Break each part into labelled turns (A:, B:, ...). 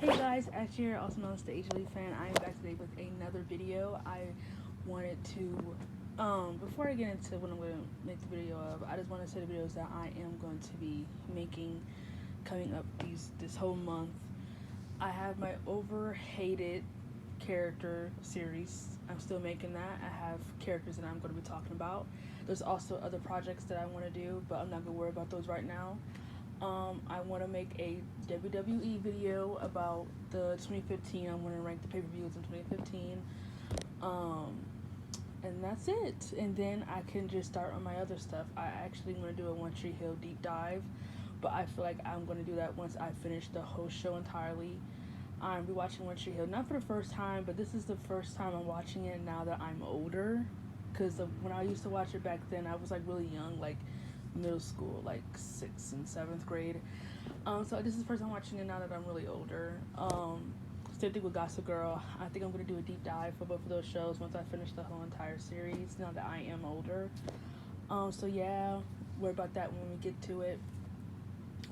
A: Hey guys, Ash here, also known as the HLE fan. I am back today with another video. I wanted to, before I get into what I'm going to make the video of, I just want to say the videos that I am going to be making coming up this whole month. I have my overhated character series. I'm still making that. I have characters that I'm going to be talking about. There's also other projects that I want to do, but I'm not going to worry about those right now. I want to make a WWE video about the 2015. I want to rank the pay-per-views in 2015. Um, and that's it. And then I can just start on my other stuff. I actually want to do a One Tree Hill deep dive, but I feel like I'm going to do that once I finish the whole show entirely. I'm rewatching One Tree Hill, not for the first time, but this is the first time I'm watching it now that I'm older. Because when I used to watch it back then, I was like really young, like middle school, like 6th and 7th grade. So this is the first time watching it now that I'm really older. Same thing with Gossip Girl. I think I'm gonna do a deep dive for both of those shows once I finish the whole entire series. Now that I am older. So yeah, worry about that when we get to it.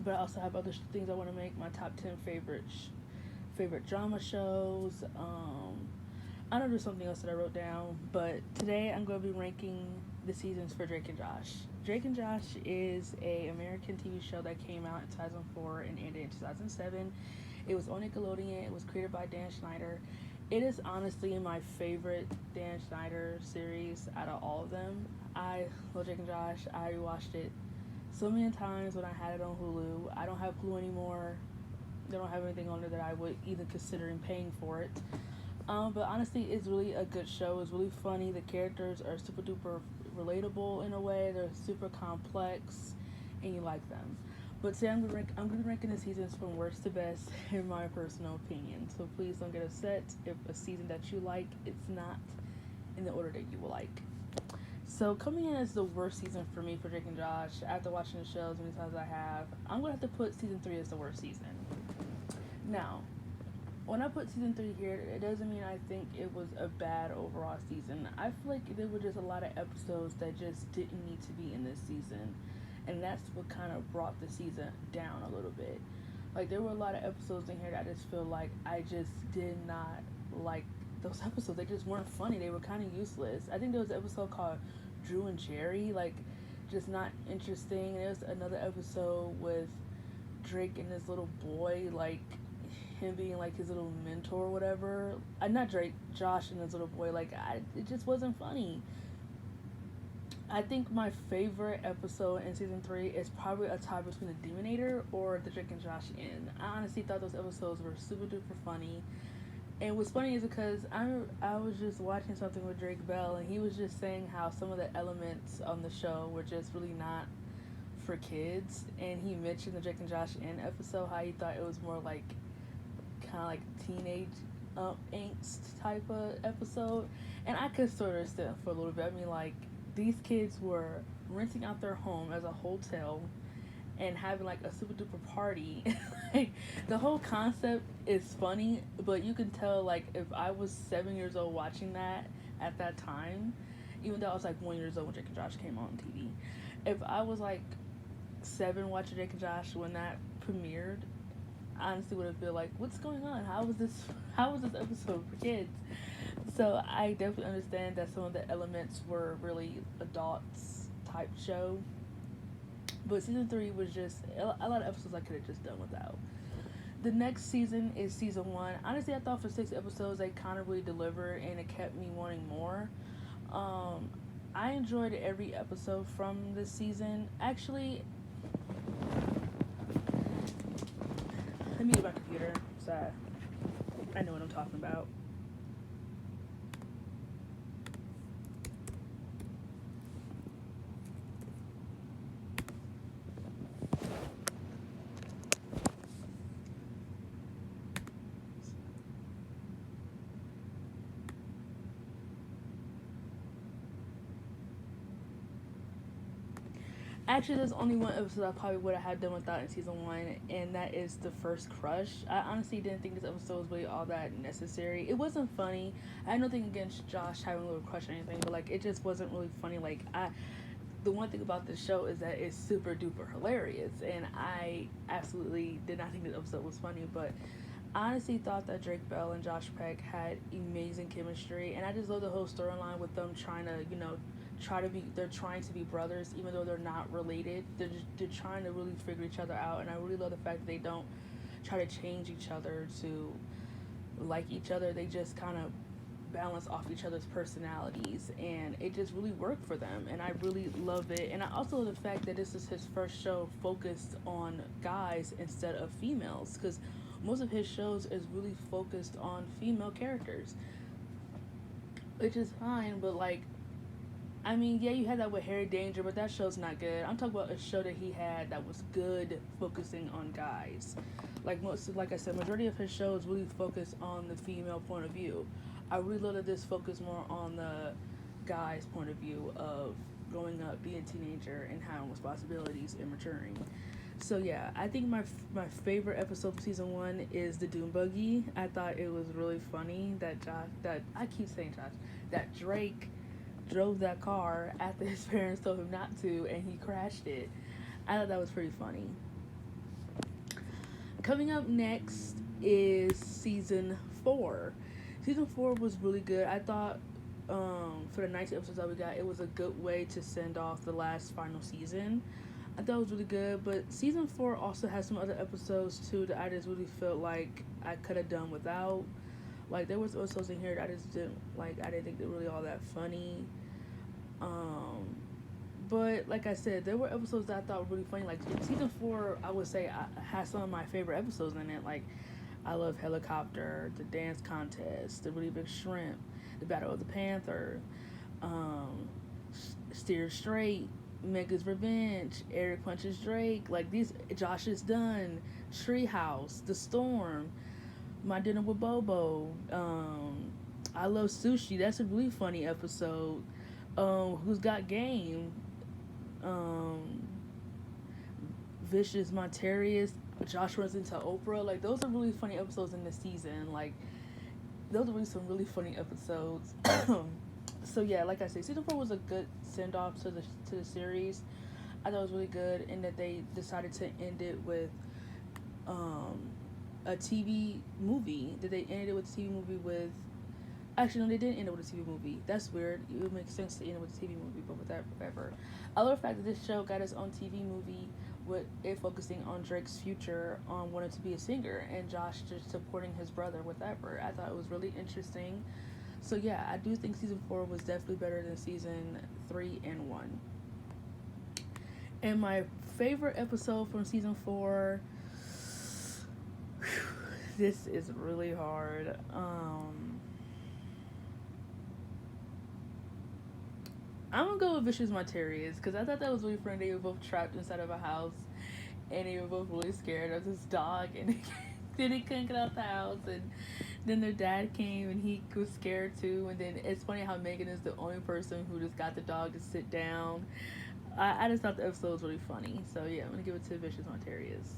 A: But I also have other things I want to make. My top 10 favorite drama shows. I know there's something else that I wrote down, but today I'm going to be ranking the seasons for Drake and Josh. Drake and Josh is a American TV show that came out in 2004 and ended in 2007. It was on Nickelodeon. It was created by Dan Schneider. It is honestly my favorite Dan Schneider series out of all of them. I love Drake and Josh. I rewatched it so many times when I had it on Hulu. I don't have Hulu anymore. They don't have anything on there that I would even consider paying for it. But honestly, it's really a good show. It's really funny. The characters are super duper relatable in a way. They're super complex, and you like them. But today I'm gonna be ranking the seasons from worst to best in my personal opinion. So please don't get upset if a season that you like it's not in the order that you will like. So coming in as the worst season for me for Drake and Josh, after watching the show as many times as I have, I'm gonna have to put season 3 as the worst season. Now, when I put season 3 here, it doesn't mean I think it was a bad overall season. I feel like there were just a lot of episodes that just didn't need to be in this season, and that's what kind of brought the season down a little bit. Like, there were a lot of episodes in here that I just feel like I just did not like those episodes. They just weren't funny. They were kind of useless. I think there was an episode called Drew and Jerry, like, just not interesting. And there was another episode with Drake and this little boy, like, him being like his little mentor or whatever. Not Drake, Josh and his little boy. Like, it just wasn't funny. I think my favorite episode in season 3 is probably a tie between the Demonator or the Drake and Josh end. I honestly thought those episodes were super duper funny. And what's funny is because I was just watching something with Drake Bell, and he was just saying how some of the elements on the show were just really not for kids. And he mentioned the Drake and Josh end episode, how he thought it was more like kind of like teenage angst type of episode. And I could sort of understand for a little bit. I mean, like, these kids were renting out their home as a hotel and having like a super duper party. Like, the whole concept is funny, but you can tell, like, if I was 7 years old watching that at that time, even though I was like 1 year old when Drake and Josh came on TV, if I was like 7 watching Drake and Josh when that premiered, I honestly would have feel like, what's going on? How was this episode for kids? So I definitely understand that some of the elements were really adults type show. But season 3 was just a lot of episodes I could have just done without. The next season is season 1. Honestly, I thought for 6 episodes they kind of really delivered and it kept me wanting more. I enjoyed every episode from this season. Actually, let me get my computer so I know what I'm talking about. Actually, there's only one episode I probably would have had done without in season 1, and that is the first crush. I honestly didn't think this episode was really all that necessary. It wasn't funny. I had nothing against Josh having a little crush or anything, but like, it just wasn't really funny. Like, the one thing about this show is that it's super duper hilarious, and I absolutely did not think this episode was funny, but I honestly thought that Drake Bell and Josh Peck had amazing chemistry, and I just love the whole storyline with them trying to, they're trying to be brothers, even though they're not related. They're trying to really figure each other out, and I really love the fact that they don't try to change each other to like each other. They just kind of balance off each other's personalities, and it just really worked for them, and I really love it. And I also love the fact that this is his first show focused on guys instead of females, because most of his shows is really focused on female characters, which is fine. But like, I mean, yeah, you had that with Harry Danger, but that show's not good. I'm talking about a show that he had that was good, focusing on guys. Like I said, majority of his shows really focus on the female point of view. I really love that this focus more on the guy's point of view of growing up, being a teenager, and having responsibilities and maturing. So yeah, I think my favorite episode of season 1 is the Doom Buggy. I thought it was really funny that that Drake drove that car after his parents told him not to, and he crashed it. I thought that was pretty funny. Coming up next is season 4. Season 4 was really good. I thought for the 19 episodes that we got, it was a good way to send off the last final season. I thought it was really good, but season 4 also has some other episodes too that I just really felt like I could have done without. Like, there was episodes in here that I just didn't like. I didn't think they were really all that funny. But like I said, there were episodes that I thought were really funny. Like season 4, I would say I had some of my favorite episodes in it. Like, I love Helicopter, the dance contest, the really big shrimp, the Battle of the Panther, Steer Straight, Mega's Revenge, Eric Punches Drake. Like these, Josh is Done, Treehouse, The Storm, My Dinner with Bobo. I Love Sushi. That's a really funny episode. Who's Got Game? Vicious Montarius, Josh Runs Into Oprah. Like, those are really funny episodes in this season. Like, those are really some really funny episodes. So yeah, like I said, season 4 was a good send off to the series. I thought it was really good, and that they decided to end it with a TV movie. That they ended it with a TV movie with. Actually, no, they didn't end it with a TV movie. That's weird. It would make sense to end it with a TV movie, but whatever. I love the fact that this show got its own TV movie with it focusing on Drake's future on wanting to be a singer, and Josh just supporting his brother, whatever. I thought it was really interesting. So yeah, I do think season 4 was definitely better than season 3 and 1. And my favorite episode from season 4, this is really hard. I'm gonna go with Vicious Montarius, because I thought that was really funny. They were both trapped inside of a house, and they were both really scared of this dog, and then they couldn't get out the house, and then their dad came, and he was scared too. And then it's funny how Megan is the only person who just got the dog to sit down. I just thought the episode was really funny. So yeah, I'm gonna give it to Vicious Montarius.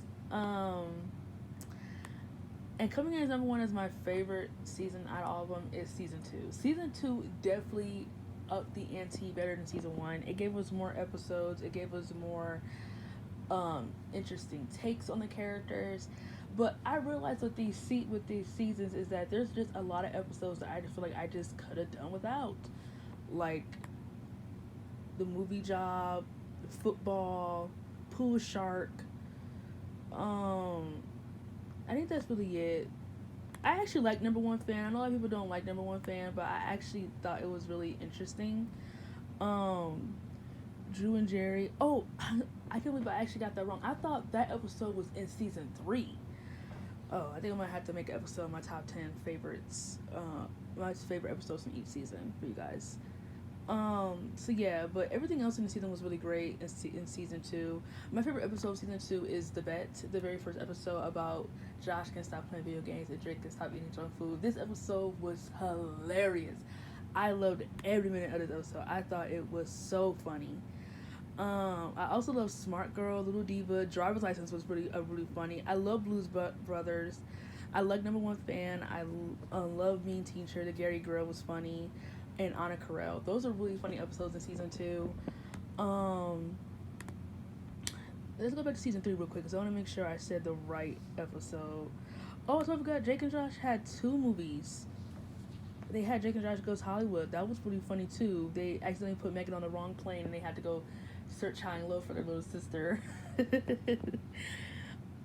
A: And coming in as number 1 as my favorite season out of all of them is season 2. Season 2 definitely upped the ante better than season 1. It gave us more episodes. It gave us more interesting takes on the characters. But I realized with these seasons is that there's just a lot of episodes that I just feel like I just could have done without. Like the movie job, football, pool shark. I think that's really it. I actually like Number One Fan. I know a lot of people don't like Number One Fan, but I actually thought it was really interesting. Drew and Jerry. Oh, I can't believe I actually got that wrong. I thought that episode was in season 3. Oh, I think I might have to make an episode of my top 10 favorites. My favorite episodes from each season for you guys. So yeah, but everything else in the season was really great in season 2. My favorite episode of season 2 is The Bet, the very first episode about Josh can stop playing video games and Drake can stop eating junk food. This episode was hilarious. I loved every minute of this episode. I thought it was so funny. I also love Smart Girl, Little Diva, Driver's License was really funny. I love Blues Brothers. I like Number One Fan. I love Mean Teacher. The Gary Girl was funny. And Anna Carell. Those are really funny episodes in season 2. Let's go back to season 3 real quick because I want to make sure I said the right episode. Oh, so I forgot. Jake and Josh had 2 movies. They had Jake and Josh Goes Hollywood. That was pretty funny too. They accidentally put Megan on the wrong plane, and they had to go search high and low for their little sister.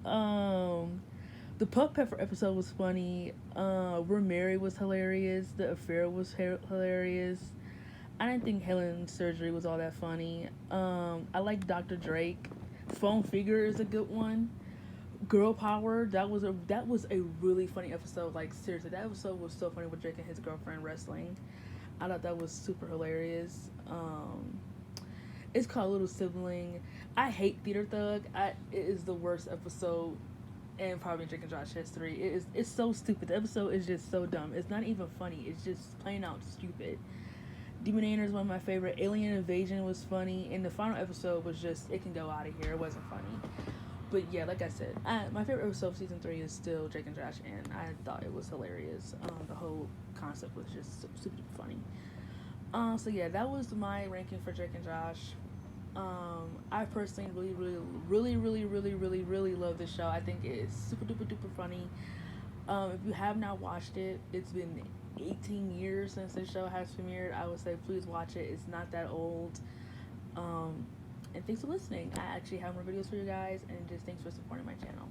A: um, the Puff Pepper episode was funny. We're Married was hilarious. The Affair was hilarious. I didn't think Helen's surgery was all that funny. I like Dr. Drake. Phone Figure is a good one. Girl Power, that was a really funny episode. Like seriously, that episode was so funny with Drake and his girlfriend wrestling. I thought that was super hilarious. It's called Little Sibling. I hate Theater Thug. It is the worst episode in probably Drake and Josh history. It's so stupid. The episode is just so dumb. It's not even funny. It's just plain out stupid. Demonator is one of my favorite. Alien Invasion was funny, and the final episode was just it can go out of here. It wasn't funny. But yeah, like I said, my favorite episode of season 3 is still Jake and Josh, and I thought it was hilarious. The whole concept was just super funny. So yeah, that was my ranking for Jake and Josh. I personally really love this show. I think it's super duper funny. If you have not watched it, it's been 18 years since this show has premiered. I would say please watch it. It's not that old. And thanks for listening. I actually have more videos for you guys, and just thanks for supporting my channel.